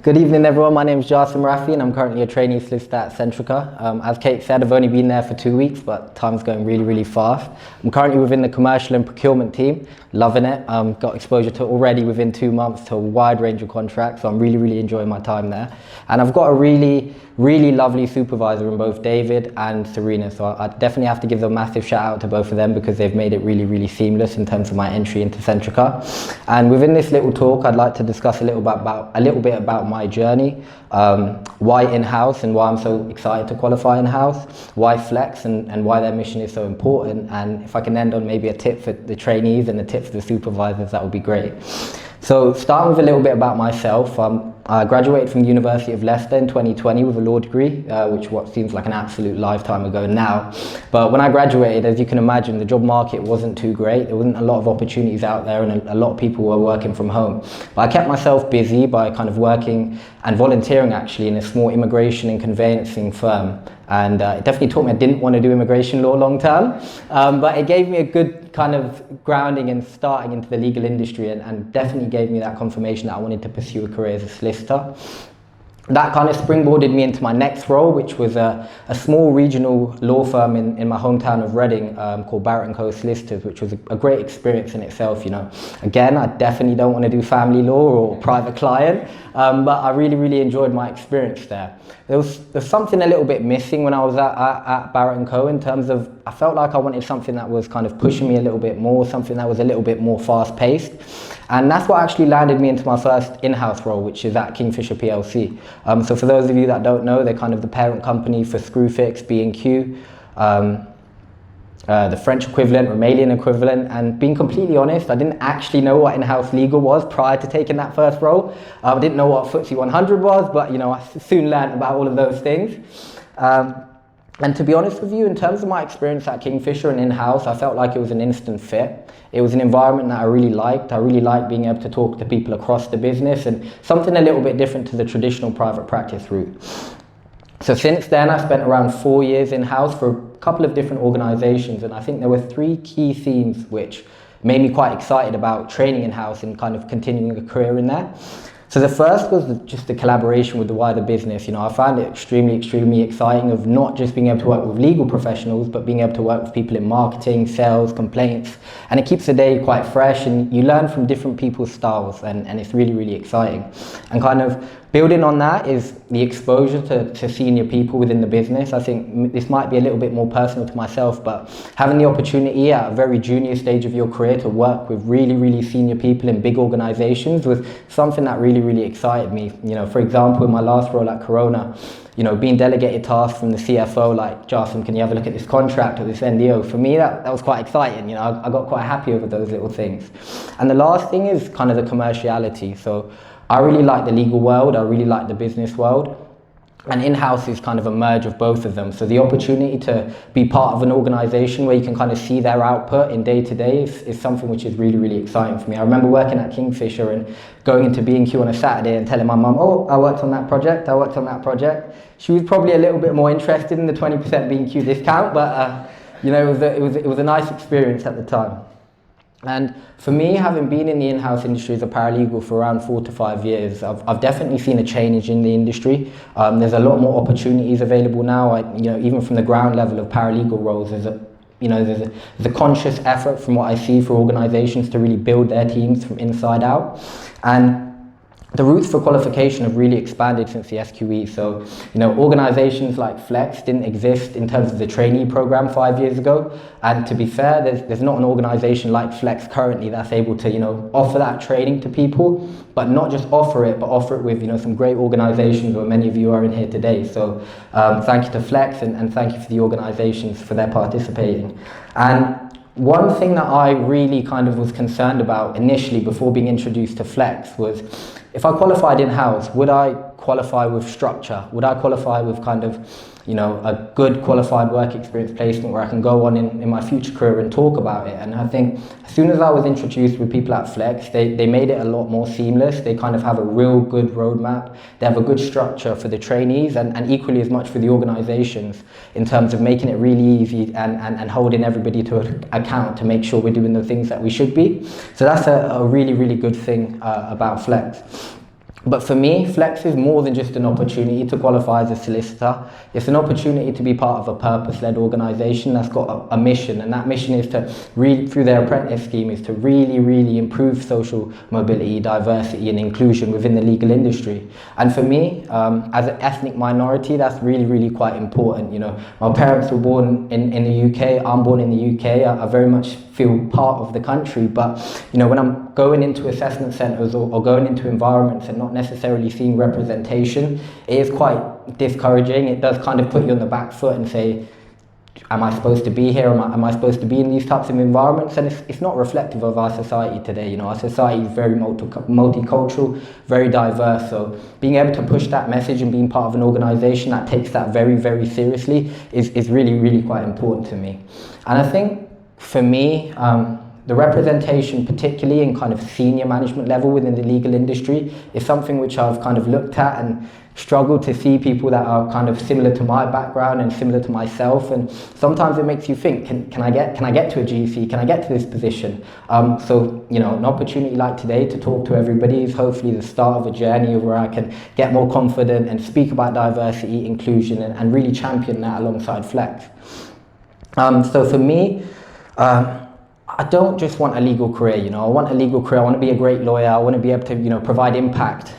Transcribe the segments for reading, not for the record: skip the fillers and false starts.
Good evening everyone, my name is Jasim-Ali and I'm currently a trainee solicitor at Centrica. As Kate said, I've only been there for 2 weeks, but time's going really fast. I'm currently within the commercial and procurement team, loving it. Got exposure to already within 2 months to a wide range of contracts, so I'm really enjoying my time there. And I've got a really lovely supervisor in both David and Trainee, so I definitely have to give a massive shout out to both of them because they've made it really seamless in terms of my entry into Centrica. And within this little talk, I'd like to discuss a little bit about my journey, why in-house and why I'm so excited to qualify in-house, why flex and why their mission is so important, and if I can end on maybe a tip for the trainees and a tip for the supervisors, that would be great. So starting with a little bit about myself, I graduated from the University of Leicester in 2020 with a law degree, which what seems like an absolute lifetime ago now. But when I graduated, as you can imagine, the job market wasn't too great. There wasn't a lot of opportunities out there and a lot of people were working from home. But I kept myself busy by kind of working and volunteering actually in a small immigration and conveyancing firm. And it definitely taught me I didn't want to do immigration law long term, but it gave me a good kind of grounding and starting into the legal industry and definitely gave me that confirmation that I wanted to pursue a career as a solicitor. That kind of springboarded me into my next role, which was a small regional law firm in my hometown of Reading called Barrett & Co Solicitors, which was a great experience in itself, you know. Again, I definitely don't want to do family law or private client, but I really enjoyed my experience there. There's something a little bit missing when I was at Barrett & Co in terms of, I felt like I wanted something that was kind of pushing me a little bit more, something that was a little bit more fast-paced. And that's what actually landed me into my first in-house role, which is at Kingfisher PLC. So for those of you that don't know, they're kind of the parent company for Screwfix, B&Q, the French equivalent, Romanian equivalent, and being completely honest, I didn't actually know what in-house legal was prior to taking that first role. I didn't know what FTSE 100 was, but you know, I soon learned about all of those things. And to be honest with you, in terms of my experience at Kingfisher and in-house, I felt like it was an instant fit. It was an environment that I really liked. I really liked being able to talk to people across the business and something a little bit different to the traditional private practice route. So since then, I spent around 4 years in-house for a couple of different organizations, and I think there were 3 key themes which made me quite excited about training in-house and kind of continuing a career in there. So the first was just the collaboration with the wider business. You know, I found it extremely exciting of not just being able to work with legal professionals, but being able to work with people in marketing, sales, complaints, and it keeps the day quite fresh and you learn from different people's styles and it's really exciting. And kind of building on that is the exposure to senior people within the business. I think this might be a little bit more personal to myself, but having the opportunity at a very junior stage of your career to work with really senior people in big organizations was something that really excited me. You know, for example, in my last role at Corona, you know, being delegated tasks from the CFO, like, Jasim, can you have a look at this contract or this NDO? For me, that was quite exciting. You know, I got quite happy over those little things. And the last thing is kind of the commerciality. So I really like the legal world, I really like the business world, and in-house is kind of a merge of both of them. So the opportunity to be part of an organization where you can kind of see their output in day to day is something which is really exciting for me. I remember working at Kingfisher and going into B&Q on a Saturday and telling my mum, oh, I worked on that project. She was probably a little bit more interested in the 20% B&Q discount, but you know, it was a nice experience at the time. And for me, having been in the in-house industry as a paralegal for around 4 to 5 years, I've definitely seen a change in the industry. There's a lot more opportunities available now. You know, even from the ground level of paralegal roles, there's a conscious effort from what I see for organizations to really build their teams from inside out. And the routes for qualification have really expanded since the SQE. So, you know, organizations like Flex didn't exist in terms of the trainee program 5 years ago. And to be fair, there's not an organization like Flex currently that's able to, you know, offer that training to people, but not just offer it, but offer it with, you know, some great organizations where many of you are in here today. So thank you to Flex and thank you for the organizations for their participating. And one thing that I really kind of was concerned about initially before being introduced to Flex was, if I qualified in-house, would I qualify with structure? Would I qualify with kind of, you know, a good qualified work experience placement where I can go on in my future career and talk about it? And I think as soon as I was introduced with people at Flex, they made it a lot more seamless. They kind of have a real good roadmap. They have a good structure for the trainees and equally as much for the organizations in terms of making it really easy and holding everybody to account to make sure we're doing the things that we should be. So that's a really good thing about Flex. But for me, Flex is more than just an opportunity to qualify as a solicitor. It's an opportunity to be part of a purpose-led organisation that's got a mission, and that mission is to really, through their apprentice scheme, is to really improve social mobility, diversity and inclusion within the legal industry. And for me, as an ethnic minority, that's really quite important. You know, my parents were born in the UK, I'm born in the UK, I very much feel part of the country, but you know, when I'm going into assessment centres or going into environments and not necessarily seeing representation, it is quite discouraging. It does kind of put you on the back foot and say, am I supposed to be here? Am I supposed to be in these types of environments? And it's not reflective of our society today. You know, our society is very multicultural, very diverse. So being able to push that message and being part of an organisation that takes that very seriously is really quite important to me. And I think for me, the representation, particularly in kind of senior management level within the legal industry, is something which I've kind of looked at and struggled to see people that are kind of similar to my background and similar to myself. And sometimes it makes you think, can I get to a GC? Can I get to this position? So, you know, an opportunity like today to talk to everybody is hopefully the start of a journey where I can get more confident and speak about diversity, inclusion, and really champion that alongside Flex. So for me, I don't just want a legal career, you know, I want a legal career, I want to be a great lawyer, I want to be able to, you know, provide impact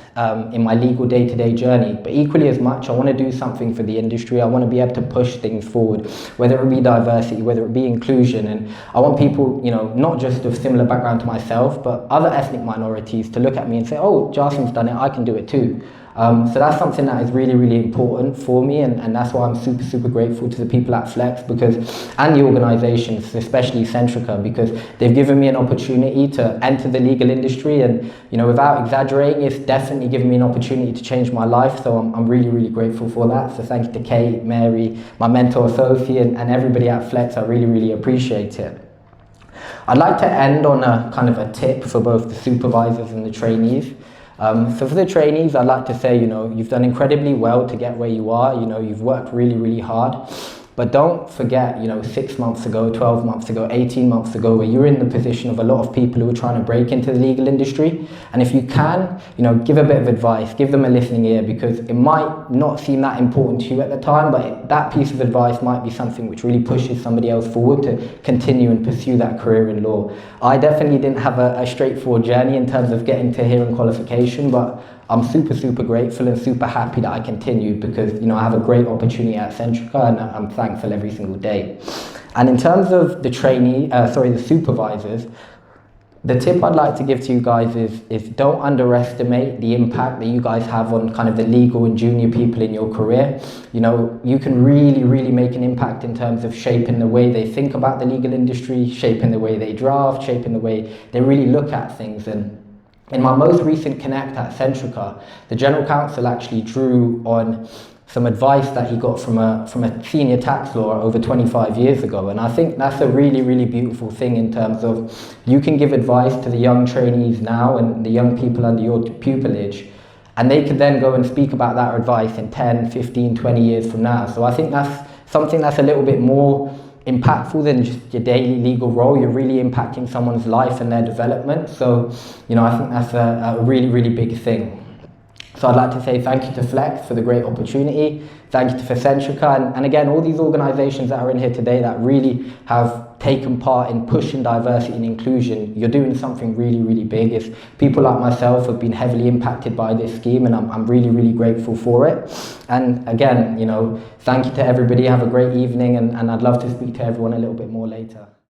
in my legal day-to-day journey, but equally as much, I want to do something for the industry. I want to be able to push things forward, whether it be diversity, whether it be inclusion, and I want people, you know, not just of similar background to myself, but other ethnic minorities to look at me and say, oh, Jasim's done it, I can do it too. So that's something that is really important for me, and that's why I'm super grateful to the people at Flex and the organisations, especially Centrica, because they've given me an opportunity to enter the legal industry, and you know, without exaggerating, it's definitely given me an opportunity to change my life. So I'm really grateful for that. So thanks to Kate, Mary, my mentor Sophie, and everybody at Flex. I really appreciate it. I'd like to end on a kind of a tip for both the supervisors and the trainees. So for the trainees, I'd like to say, you know, you've done incredibly well to get where you are. You know, you've worked really hard. But don't forget, you know, 6 months ago, 12 months ago, 18 months ago, where you're in the position of a lot of people who are trying to break into the legal industry. And if you can, you know, give a bit of advice, give them a listening ear, because it might not seem that important to you at the time, but that piece of advice might be something which really pushes somebody else forward to continue and pursue that career in law. I definitely didn't have a straightforward journey in terms of getting to hearing qualification, but I'm super grateful and super happy that I continued, because, you know, I have a great opportunity at Centrica and I'm thankful every single day. And in terms of the the supervisors, the tip I'd like to give to you guys is don't underestimate the impact that you guys have on kind of the legal and junior people in your career. You know, you can really make an impact in terms of shaping the way they think about the legal industry, shaping the way they draft, shaping the way they really look at things. And in my most recent Connect at Centrica, the General Counsel actually drew on some advice that he got from a senior tax lawyer over 25 years ago. And I think that's a really beautiful thing in terms of you can give advice to the young trainees now and the young people under your pupillage, and they could then go and speak about that advice in 10, 15, 20 years from now. So I think that's something that's a little bit more impactful than just your daily legal role. You're really impacting someone's life and their development. So, you know, I think that's a really big thing. So I'd like to say thank you to Flex for the great opportunity. Thank you to Centrica, and again, all these organisations that are in here today that really have taken part in pushing diversity and inclusion. You're doing something really big. If people like myself have been heavily impacted by this scheme, and I'm really grateful for it. And again, you know, thank you to everybody. Have a great evening, and I'd love to speak to everyone a little bit more later.